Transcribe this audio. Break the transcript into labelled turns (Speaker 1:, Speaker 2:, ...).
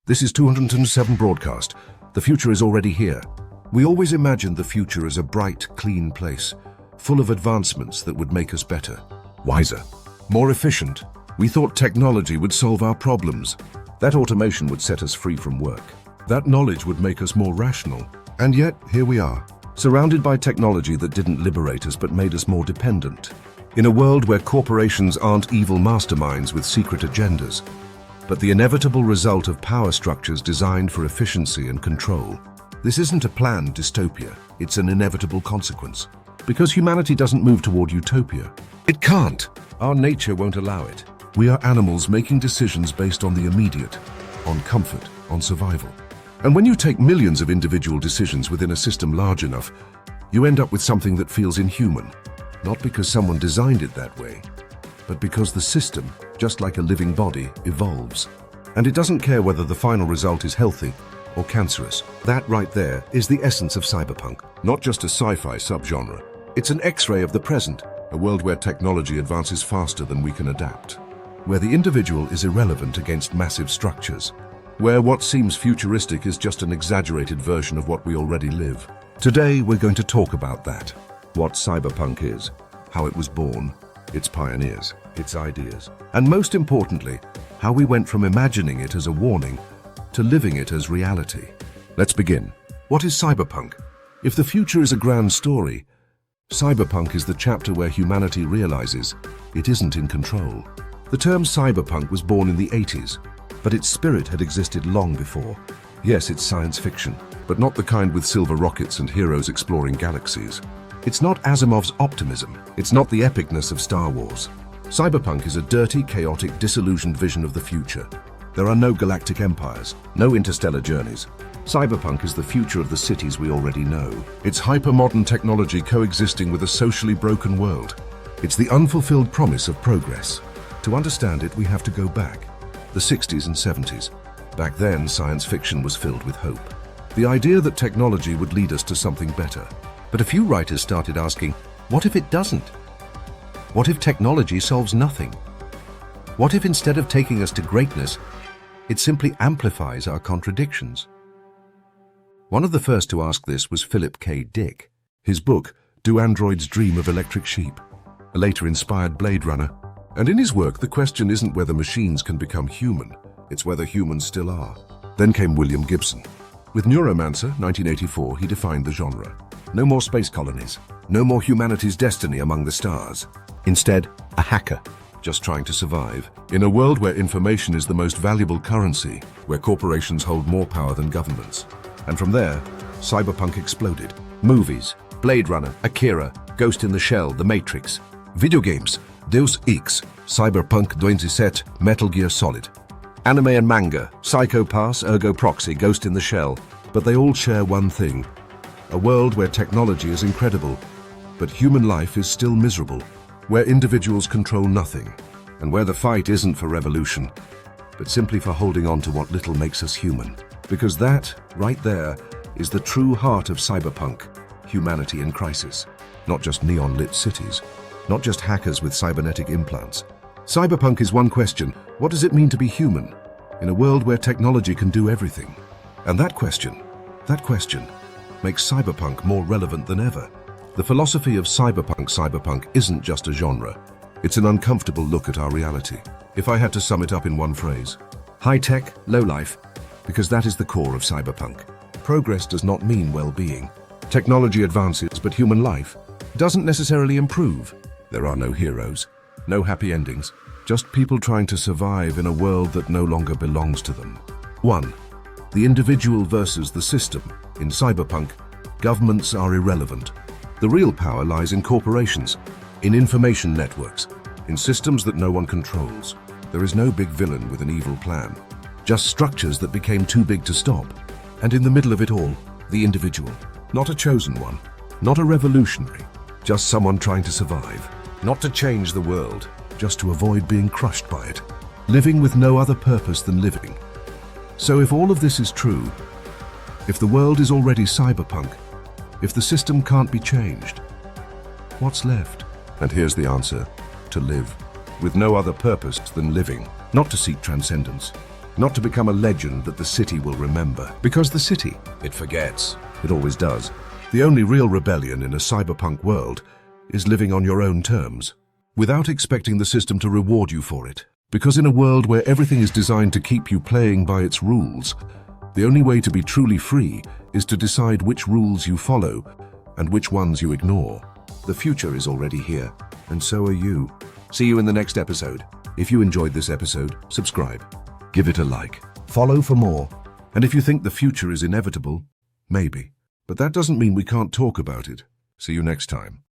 Speaker 1: This is 207 broadcast. The future is already here. We always imagined the future as a bright, clean place, full of advancements that would make us better, wiser, more efficient. We thought technology would solve our problems. That automation would set us free from work. That knowledge would make us more rational. And yet, here we are, surrounded by technology that didn't liberate us but made us more dependent. In a world where corporations aren't evil masterminds with secret agendas, but the inevitable result of power structures designed for efficiency and control. This isn't a planned dystopia, it's an inevitable consequence. Because humanity doesn't move toward utopia. It can't. Our nature won't allow it. We are animals making decisions based on the immediate, on comfort, on survival. And when you take millions of individual decisions within a system large enough, you end up with something that feels inhuman. Not because someone designed it that way, but because the system, just like a living body, evolves. And it doesn't care whether the final result is healthy or cancerous. That right there is the essence of cyberpunk. Not just a sci-fi subgenre. It's an X-ray of the present, a world where technology advances faster than we can adapt. Where the individual is irrelevant against massive structures. Where what seems futuristic is just an exaggerated version of what we already live. Today, we're going to talk about that. What cyberpunk is, how it was born, its pioneers, its ideas, and most importantly, how we went from imagining it as a warning to living it as reality. Let's begin. What is cyberpunk? If the future is a grand story, cyberpunk is the chapter where humanity realizes it isn't in control. The term cyberpunk was born in the 80s, but its spirit had existed long before. Yes, it's science fiction, but not the kind with silver rockets and heroes exploring galaxies. It's not Asimov's optimism. It's not the epicness of Star Wars. Cyberpunk is a dirty, chaotic, disillusioned vision of the future. There are no galactic empires, no interstellar journeys. Cyberpunk is the future of the cities we already know. It's hyper-modern technology coexisting with a socially broken world. It's the unfulfilled promise of progress. To understand it, we have to go back. The 60s and 70s. Back then, science fiction was filled with hope. The idea that technology would lead us to something better. But a few writers started asking, what if it doesn't? What if technology solves nothing? What if instead of taking us to greatness, it simply amplifies our contradictions? One of the first to ask this was Philip K. Dick. His book, Do Androids Dream of Electric Sheep? Later inspired Blade Runner. And in his work, the question isn't whether machines can become human, it's whether humans still are. Then came William Gibson. With Neuromancer, 1984, he defined the genre. No more space colonies. No more humanity's destiny among the stars. Instead, a hacker, just trying to survive. In a world where information is the most valuable currency, where corporations hold more power than governments. And from there, cyberpunk exploded. Movies, Blade Runner, Akira, Ghost in the Shell, The Matrix. Video games, Deus Ex, Cyberpunk 27, Metal Gear Solid. Anime and manga, Psycho Pass, Ergo Proxy, Ghost in the Shell. But they all share one thing. A world where technology is incredible, but human life is still miserable, where individuals control nothing, and where the fight isn't for revolution, but simply for holding on to what little makes us human. Because that, right there, is the true heart of cyberpunk, humanity in crisis. Not just neon-lit cities, not just hackers with cybernetic implants. Cyberpunk is one question: what does it mean to be human, in a world where technology can do everything? And that question makes cyberpunk more relevant than ever. The philosophy of cyberpunk isn't just a genre. It's an uncomfortable look at our reality. If I had to sum it up in one phrase, high-tech, low-life, because that is the core of cyberpunk. Progress does not mean well-being. Technology advances, but human life doesn't necessarily improve. There are no heroes, no happy endings, just people trying to survive in a world that no longer belongs to them. 1. The individual versus the system. In cyberpunk, governments are irrelevant. The real power lies in corporations, in information networks, in systems that no one controls. There is no big villain with an evil plan, just structures that became too big to stop. And in the middle of it all, the individual. Not a chosen one, not a revolutionary, just someone trying to survive. Not to change the world, just to avoid being crushed by it. Living with no other purpose than living. So if all of this is true, if the world is already cyberpunk, if the system can't be changed, what's left? And here's the answer: to live, with no other purpose than living. Not to seek transcendence, not to become a legend that the city will remember. Because the city, it forgets. It always does. The only real rebellion in a cyberpunk world is living on your own terms, without expecting the system to reward you for it. Because in a world where everything is designed to keep you playing by its rules, the only way to be truly free is to decide which rules you follow and which ones you ignore. The future is already here, and so are you. See you in the next episode. If you enjoyed this episode, subscribe, give it a like, follow for more. And if you think the future is inevitable, maybe. But that doesn't mean we can't talk about it. See you next time.